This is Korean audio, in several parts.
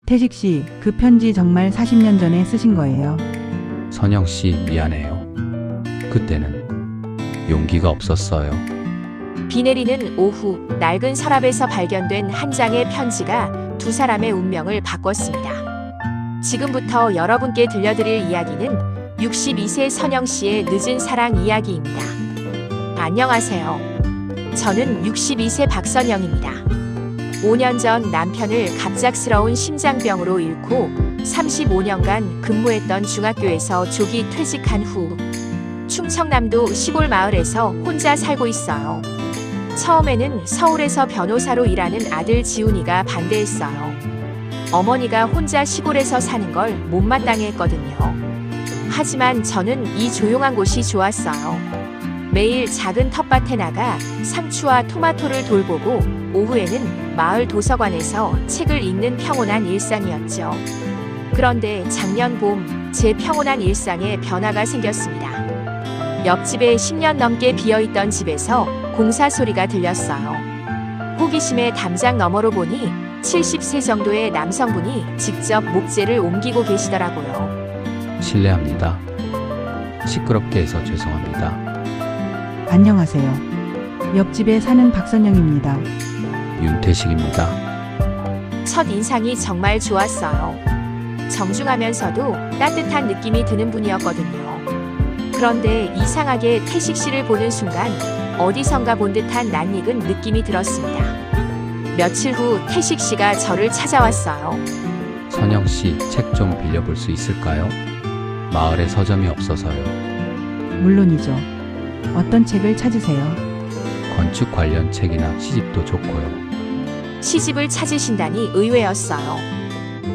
태식 씨, 그 편지 정말 40년 전에 쓰신 거예요? 선영 씨, 미안해요. 그때는 용기가 없었어요. 비 내리는 오후, 낡은 서랍에서 발견된 한 장의 편지가 두 사람의 운명을 바꿨습니다. 지금부터 여러분께 들려드릴 이야기는 62세 선영 씨의 늦은 사랑 이야기입니다. 안녕하세요. 저는 62세 박선영입니다. 5년 전 남편을 갑작스러운 심장병으로 잃고 35년간 근무했던 중학교에서 조기 퇴직한 후 충청남도 시골 마을에서 혼자 살고 있어요. 처음에는 서울에서 변호사로 일하는 아들 지훈이가 반대했어요. 어머니가 혼자 시골에서 사는 걸 못마땅해 했거든요. 하지만 저는 이 조용한 곳이 좋았어요. 매일 작은 텃밭에 나가 상추와 토마토를 돌보고 오후에는 마을 도서관에서 책을 읽는 평온한 일상이었죠. 그런데 작년 봄, 제 평온한 일상에 변화가 생겼습니다. 옆집에 10년 넘게 비어있던 집에서 공사 소리가 들렸어요. 호기심에 담장 너머로 보니 70세 정도의 남성분이 직접 목재를 옮기고 계시더라고요. 실례합니다. 시끄럽게 해서 죄송합니다. 안녕하세요. 옆집에 사는 박선영입니다. 윤태식입니다. 첫 인상이 정말 좋았어요. 정중하면서도 따뜻한 느낌이 드는 분이었거든요. 그런데 이상하게 태식 씨를 보는 순간 어디선가 본 듯한 낯익은 느낌이 들었습니다. 며칠 후 태식 씨가 저를 찾아왔어요. 선영 씨, 책 좀 빌려볼 수 있을까요? 마을에 서점이 없어서요. 물론이죠. 어떤 책을 찾으세요? 건축 관련 책이나 시집도 좋고요. 시집을 찾으신다니 의외였어요.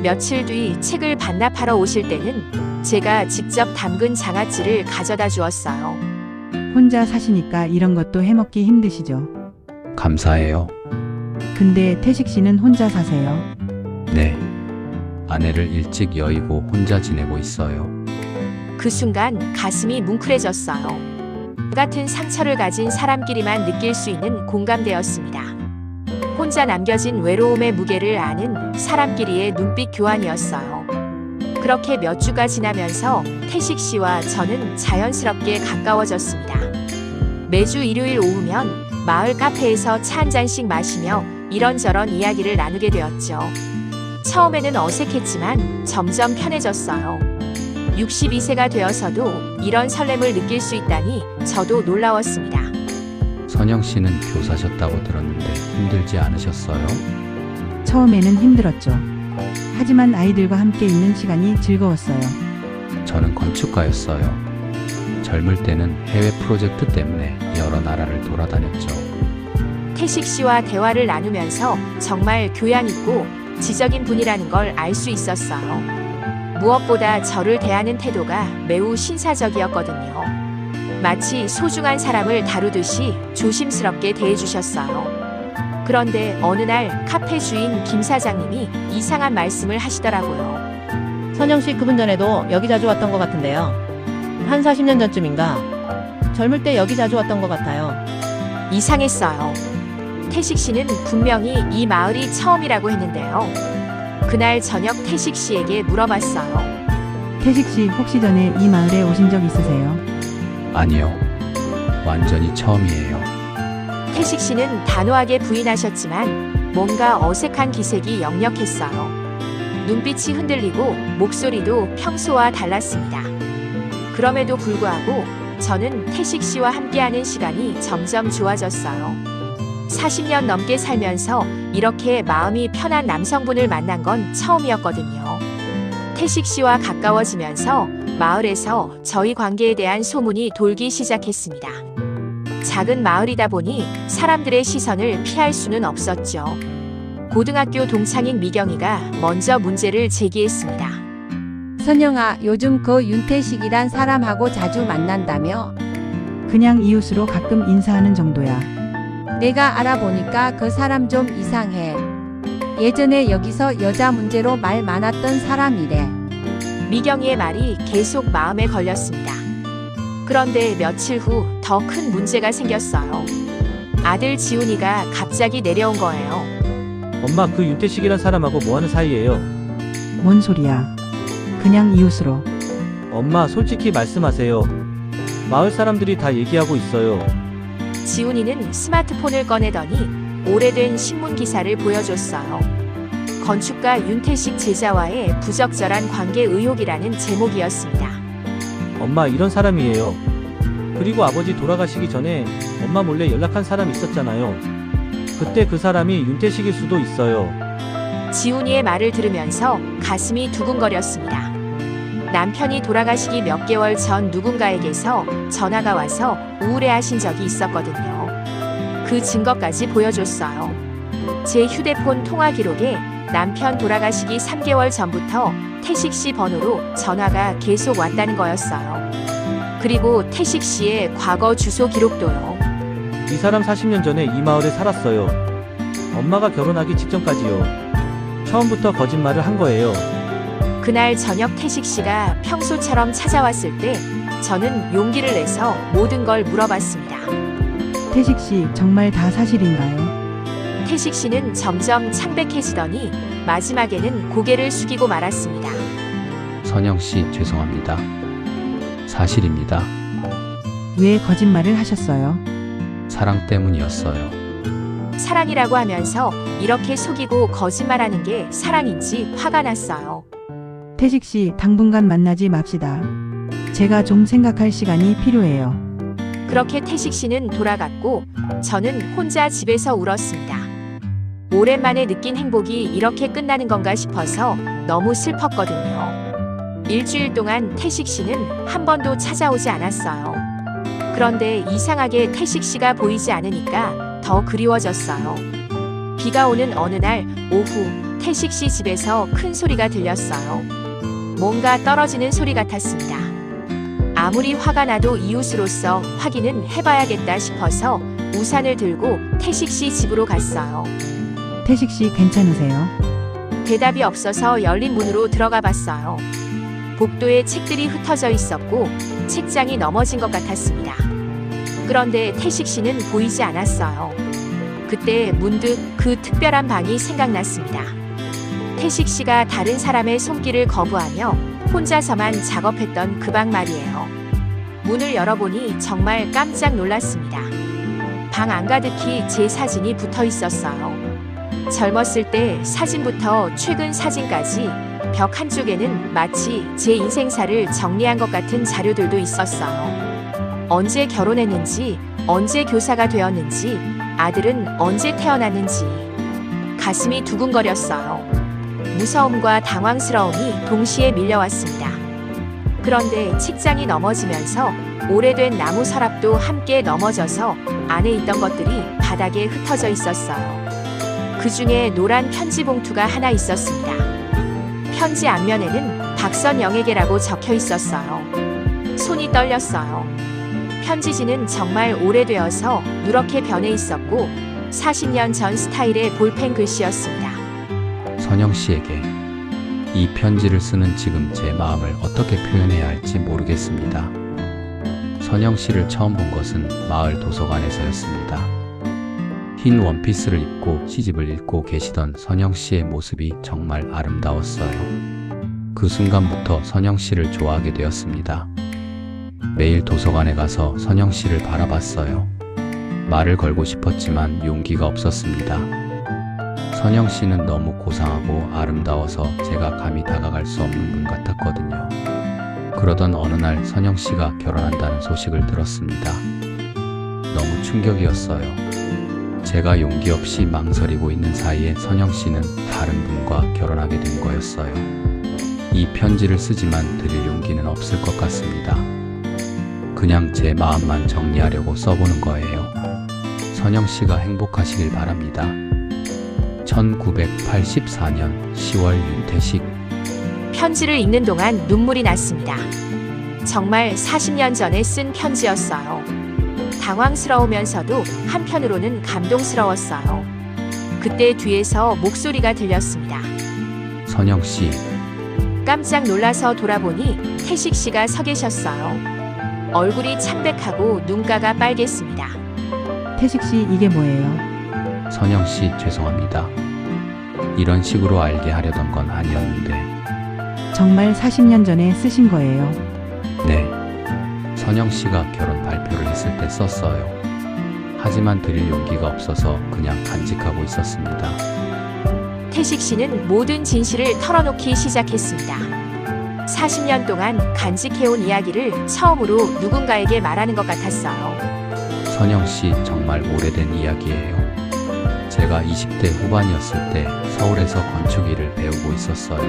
며칠 뒤 책을 반납하러 오실 때는 제가 직접 담근 장아찌를 가져다 주었어요. 혼자 사시니까 이런 것도 해먹기 힘드시죠? 감사해요. 근데 태식 씨는 혼자 사세요? 네. 아내를 일찍 여의고 혼자 지내고 있어요. 그 순간 가슴이 뭉클해졌어요. 같은 상처를 가진 사람끼리만 느낄 수 있는 공감대였습니다. 혼자 남겨진 외로움의 무게를 아는 사람끼리의 눈빛 교환이었어요. 그렇게 몇 주가 지나면서 태식 씨와 저는 자연스럽게 가까워졌습니다. 매주 일요일 오후면 마을 카페에서 차 한 잔씩 마시며 이런저런 이야기를 나누게 되었죠. 처음에는 어색했지만 점점 편해졌어요. 62세가 되어서도 이런 설렘을 느낄 수 있다니 저도 놀라웠습니다. 선영 씨는 교사셨다고 들었는데 힘들지 않으셨어요? 처음에는 힘들었죠. 하지만 아이들과 함께 있는 시간이 즐거웠어요. 저는 건축가였어요. 젊을 때는 해외 프로젝트 때문에 여러 나라를 돌아다녔죠. 태식 씨와 대화를 나누면서 정말 교양 있고 지적인 분이라는 걸 알 수 있었어요. 무엇보다 저를 대하는 태도가 매우 신사적이었거든요. 마치 소중한 사람을 다루듯이 조심스럽게 대해주셨어요. 그런데 어느 날 카페 주인 김 사장님이 이상한 말씀을 하시더라고요. 선영 씨 그분 전에도 여기 자주 왔던 것 같은데요. 한 40년 전쯤인가? 젊을 때 여기 자주 왔던 것 같아요. 이상했어요. 태식 씨는 분명히 이 마을이 처음이라고 했는데요. 그날 저녁 태식 씨에게 물어봤어요. 태식 씨 혹시 전에 이 마을에 오신 적 있으세요? 아니요. 완전히 처음이에요. 태식 씨는 단호하게 부인하셨지만 뭔가 어색한 기색이 역력했어요. 눈빛이 흔들리고 목소리도 평소와 달랐습니다. 그럼에도 불구하고 저는 태식 씨와 함께하는 시간이 점점 좋아졌어요. 40년 넘게 살면서 이렇게 마음이 편한 남성분을 만난 건 처음이었거든요. 태식 씨와 가까워지면서 마을에서 저희 관계에 대한 소문이 돌기 시작했습니다. 작은 마을이다 보니 사람들의 시선을 피할 수는 없었죠. 고등학교 동창인 미경이가 먼저 문제를 제기했습니다. 선영아, 요즘 그 윤태식이란 사람하고 자주 만난다며? 그냥 이웃으로 가끔 인사하는 정도야. 내가 알아보니까 그 사람 좀 이상해. 예전에 여기서 여자 문제로 말 많았던 사람이래. 미경이의 말이 계속 마음에 걸렸습니다. 그런데 며칠 후 더 큰 문제가 생겼어요. 아들 지훈이가 갑자기 내려온 거예요. 엄마, 그 윤태식이란 사람하고 뭐하는 사이예요? 뭔 소리야? 그냥 이웃으로. 엄마, 솔직히 말씀하세요. 마을 사람들이 다 얘기하고 있어요. 지훈이는 스마트폰을 꺼내더니 오래된 신문 기사를 보여줬어요. 건축가 윤태식 제자와의 부적절한 관계 의혹이라는 제목이었습니다. 엄마, 이런 사람이에요. 그리고 아버지 돌아가시기 전에 엄마 몰래 연락한 사람 있었잖아요. 그때 그 사람이 윤태식일 수도 있어요. 지훈이의 말을 들으면서 가슴이 두근거렸습니다. 남편이 돌아가시기 몇 개월 전 누군가에게서 전화가 와서 우울해하신 적이 있었거든요. 그 증거까지 보여줬어요. 제 휴대폰 통화 기록에 남편 돌아가시기 3개월 전부터 태식 씨 번호로 전화가 계속 왔다는 거였어요. 그리고 태식 씨의 과거 주소 기록도요. 이 사람 40년 전에 이 마을에 살았어요. 엄마가 결혼하기 직전까지요. 처음부터 거짓말을 한 거예요. 그날 저녁 태식 씨가 평소처럼 찾아왔을 때 저는 용기를 내서 모든 걸 물어봤습니다. 태식 씨, 정말 다 사실인가요? 태식 씨는 점점 창백해지더니 마지막에는 고개를 숙이고 말았습니다. 선영 씨, 죄송합니다. 사실입니다. 왜 거짓말을 하셨어요? 사랑 때문이었어요. 사랑이라고 하면서 이렇게 속이고 거짓말하는 게 사랑인지 화가 났어요. 태식 씨, 당분간 만나지 맙시다. 제가 좀 생각할 시간이 필요해요. 그렇게 태식 씨는 돌아갔고 저는 혼자 집에서 울었습니다. 오랜만에 느낀 행복이 이렇게 끝나는 건가 싶어서 너무 슬펐거든요. 일주일 동안 태식 씨는 한 번도 찾아오지 않았어요. 그런데 이상하게 태식 씨가 보이지 않으니까 더 그리워졌어요. 비가 오는 어느 날 오후 태식 씨 집에서 큰 소리가 들렸어요. 뭔가 떨어지는 소리 같았습니다. 아무리 화가 나도 이웃으로서 확인은 해봐야겠다 싶어서 우산을 들고 태식 씨 집으로 갔어요. 태식 씨, 괜찮으세요? 대답이 없어서 열린 문으로 들어가 봤어요. 복도에 책들이 흩어져 있었고 책장이 넘어진 것 같았습니다. 그런데 태식 씨는 보이지 않았어요. 그때 문득 그 특별한 방이 생각났습니다. 태식 씨가 다른 사람의 손길을 거부하며 혼자서만 작업했던 그 방 말이에요. 문을 열어보니 정말 깜짝 놀랐습니다. 방 안가득히 제 사진이 붙어 있었어요. 젊었을 때 사진부터 최근 사진까지 벽 한쪽에는 마치 제 인생사를 정리한 것 같은 자료들도 있었어요. 언제 결혼했는지, 언제 교사가 되었는지, 아들은 언제 태어났는지. 가슴이 두근거렸어요. 무서움과 당황스러움이 동시에 밀려왔습니다. 그런데 책장이 넘어지면서 오래된 나무 서랍도 함께 넘어져서 안에 있던 것들이 바닥에 흩어져 있었어요. 그 중에 노란 편지 봉투가 하나 있었습니다. 편지 앞면에는 박선영에게라고 적혀 있었어요. 손이 떨렸어요. 편지지는 정말 오래되어서 누렇게 변해 있었고 40년 전 스타일의 볼펜 글씨였습니다. 선영 씨에게 이 편지를 쓰는 지금 제 마음을 어떻게 표현해야 할지 모르겠습니다. 선영 씨를 처음 본 것은 마을 도서관에서였습니다. 흰 원피스를 입고 시집을 읽고 계시던 선영 씨의 모습이 정말 아름다웠어요. 그 순간부터 선영 씨를 좋아하게 되었습니다. 매일 도서관에 가서 선영 씨를 바라봤어요. 말을 걸고 싶었지만 용기가 없었습니다. 선영 씨는 너무 고상하고 아름다워서 제가 감히 다가갈 수 없는 분 같았거든요. 그러던 어느 날 선영 씨가 결혼한다는 소식을 들었습니다. 너무 충격이었어요. 제가 용기 없이 망설이고 있는 사이에 선영 씨는 다른 분과 결혼하게 된 거였어요. 이 편지를 쓰지만 드릴 용기는 없을 것 같습니다. 그냥 제 마음만 정리하려고 써보는 거예요. 선영 씨가 행복하시길 바랍니다. 1984년 10월 윤태식. 편지를 읽는 동안 눈물이 났습니다. 정말 40년 전에 쓴 편지였어요. 당황스러우면서도 한편으로는 감동스러웠어요. 그때 뒤에서 목소리가 들렸습니다. 선영 씨, 깜짝 놀라서 돌아보니 태식 씨가 서 계셨어요. 얼굴이 창백하고 눈가가 빨갰습니다. 태식 씨, 이게 뭐예요? 선영 씨 죄송합니다. 이런 식으로 알게 하려던 건 아니었는데. 정말 40년 전에 쓰신 거예요. 네. 선영 씨가 결혼 발표를 했을 때 썼어요. 하지만 드릴 용기가 없어서 그냥 간직하고 있었습니다. 태식 씨는 모든 진실을 털어놓기 시작했습니다. 40년 동안 간직해온 이야기를 처음으로 누군가에게 말하는 것 같았어요. 선영 씨 정말 오래된 이야기예요. 제가 20대 후반이었을 때 서울에서 건축 일을 배우고 있었어요.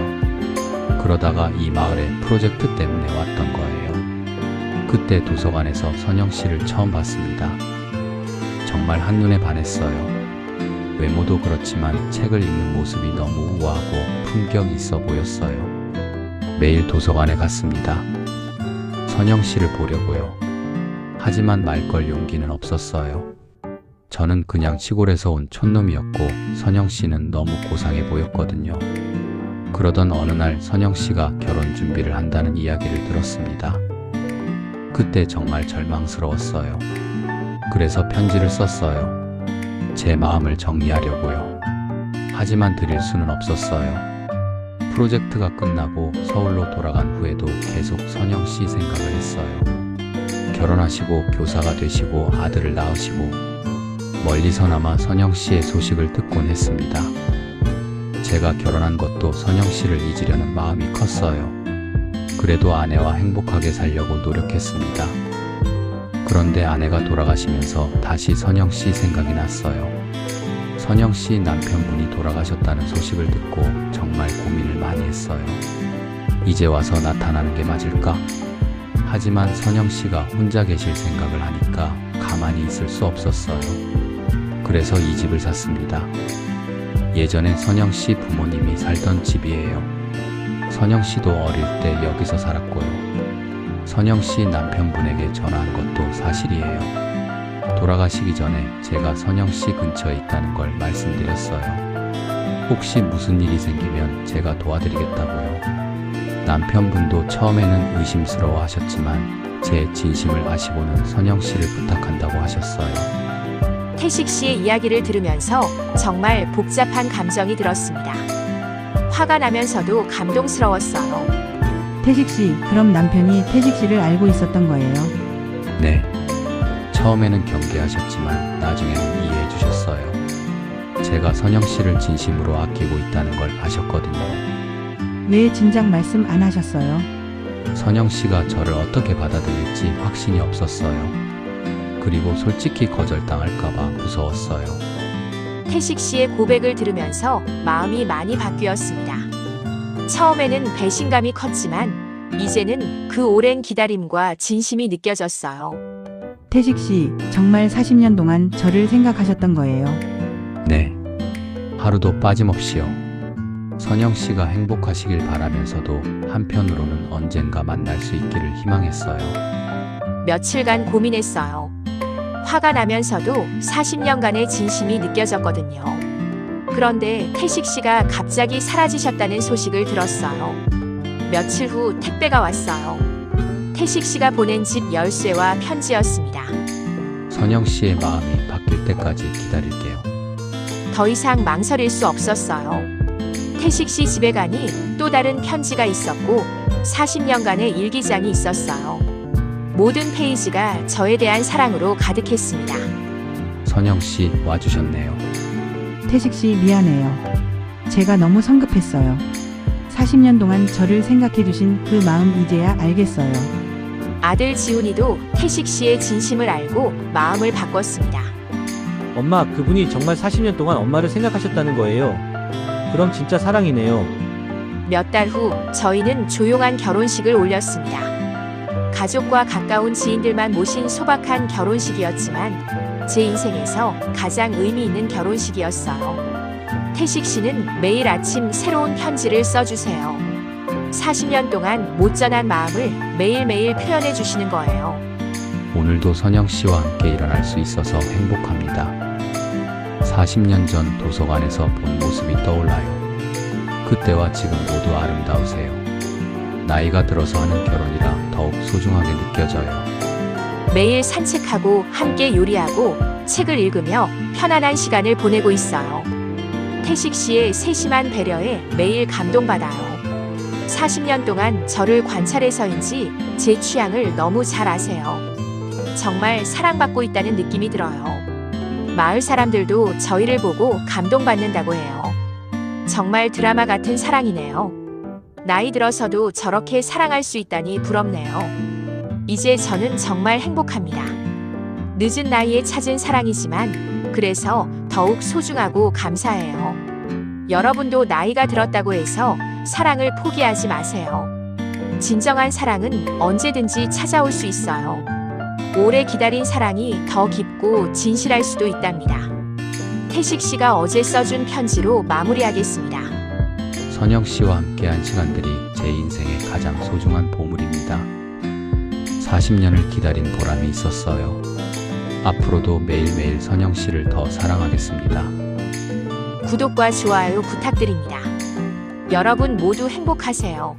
그러다가 이 마을에 프로젝트 때문에 왔던 거예요. 그때 도서관에서 선영 씨를 처음 봤습니다. 정말 한눈에 반했어요. 외모도 그렇지만 책을 읽는 모습이 너무 우아하고 품격 있어 보였어요. 매일 도서관에 갔습니다. 선영 씨를 보려고요. 하지만 말 걸 용기는 없었어요. 저는 그냥 시골에서 온 촌놈이었고 선영 씨는 너무 고상해 보였거든요. 그러던 어느 날 선영 씨가 결혼 준비를 한다는 이야기를 들었습니다. 그때 정말 절망스러웠어요. 그래서 편지를 썼어요. 제 마음을 정리하려고요. 하지만 드릴 수는 없었어요. 프로젝트가 끝나고 서울로 돌아간 후에도 계속 선영 씨 생각을 했어요. 결혼하시고 교사가 되시고 아들을 낳으시고 멀리서나마 선영 씨의 소식을 듣곤 했습니다. 제가 결혼한 것도 선영 씨를 잊으려는 마음이 컸어요. 그래도 아내와 행복하게 살려고 노력했습니다. 그런데 아내가 돌아가시면서 다시 선영 씨 생각이 났어요. 선영 씨 남편분이 돌아가셨다는 소식을 듣고 정말 고민을 많이 했어요. 이제 와서 나타나는 게 맞을까? 하지만 선영 씨가 혼자 계실 생각을 하니까 가만히 있을 수 없었어요. 그래서 이 집을 샀습니다. 예전에 선영 씨 부모님이 살던 집이에요. 선영 씨도 어릴 때 여기서 살았고요. 선영 씨 남편분에게 전화한 것도 사실이에요. 돌아가시기 전에 제가 선영 씨 근처에 있다는 걸 말씀드렸어요. 혹시 무슨 일이 생기면 제가 도와드리겠다고요. 남편분도 처음에는 의심스러워 하셨지만 제 진심을 아시고는 선영 씨를 부탁한다고 하셨어요. 태식 씨의 이야기를 들으면서 정말 복잡한 감정이 들었습니다. 화가 나면서도 감동스러웠어요. 태식 씨, 그럼 남편이 태식 씨를 알고 있었던 거예요? 네. 처음에는 경계하셨지만 나중에는 이해해 주셨어요. 제가 선영 씨를 진심으로 아끼고 있다는 걸 아셨거든요. 왜 진작 말씀 안 하셨어요? 선영 씨가 저를 어떻게 받아들일지 확신이 없었어요. 그리고 솔직히 거절당할까봐 무서웠어요. 태식 씨의 고백을 들으면서 마음이 많이 바뀌었습니다. 처음에는 배신감이 컸지만 이제는 그 오랜 기다림과 진심이 느껴졌어요. 태식 씨, 정말 40년 동안 저를 생각하셨던 거예요? 네. 하루도 빠짐없이요. 선영 씨가 행복하시길 바라면서도 한편으로는 언젠가 만날 수 있기를 희망했어요. 며칠간 고민했어요. 화가 나면서도 40년간의 진심이 느껴졌거든요. 그런데 태식 씨가 갑자기 사라지셨다는 소식을 들었어요. 며칠 후 택배가 왔어요. 태식 씨가 보낸 집 열쇠와 편지였습니다. 선영 씨의 마음이 바뀔 때까지 기다릴게요. 더 이상 망설일 수 없었어요. 태식 씨 집에 가니 또 다른 편지가 있었고 40년간의 일기장이 있었어요. 모든 페이지가 저에 대한 사랑으로 가득했습니다. 선영 씨 와주셨네요. 태식 씨, 미안해요. 제가 너무 성급했어요. 40년 동안 저를 생각해 주신 그 마음 이제야 알겠어요. 아들 지훈이도 태식 씨의 진심을 알고 마음을 바꿨습니다. 엄마, 그분이 정말 40년 동안 엄마를 생각하셨다는 거예요. 그럼 진짜 사랑이네요. 몇 달 후 저희는 조용한 결혼식을 올렸습니다. 가족과 가까운 지인들만 모신 소박한 결혼식이었지만 제 인생에서 가장 의미 있는 결혼식이었어요. 태식 씨는 매일 아침 새로운 편지를 써주세요. 40년 동안 못 전한 마음을 매일매일 표현해 주시는 거예요. 오늘도 선영 씨와 함께 일어날 수 있어서 행복합니다. 40년 전 도서관에서 본 모습이 떠올라요. 그때와 지금 모두 아름다우세요. 나이가 들어서 하는 결혼이라 더욱 소중하게 느껴져요. 매일 산책하고 함께 요리하고 책을 읽으며 편안한 시간을 보내고 있어요. 태식 씨의 세심한 배려에 매일 감동받아요. 40년 동안 저를 관찰해서인지 제 취향을 너무 잘 아세요. 정말 사랑받고 있다는 느낌이 들어요. 마을 사람들도 저희를 보고 감동받는다고 해요. 정말 드라마 같은 사랑이네요. 나이 들어서도 저렇게 사랑할 수 있다니 부럽네요. 이제 저는 정말 행복합니다. 늦은 나이에 찾은 사랑이지만 그래서 더욱 소중하고 감사해요. 여러분도 나이가 들었다고 해서 사랑을 포기하지 마세요. 진정한 사랑은 언제든지 찾아올 수 있어요. 오래 기다린 사랑이 더 깊고 진실할 수도 있답니다. 태식 씨가 어제 써준 편지로 마무리하겠습니다. 선영 씨와 함께한 시간들이 제 인생의 가장 소중한 보물입니다. 40년을 기다린 보람이 있었어요. 앞으로도 매일매일 선영 씨를 더 사랑하겠습니다. 구독과 좋아요 부탁드립니다. 여러분 모두 행복하세요.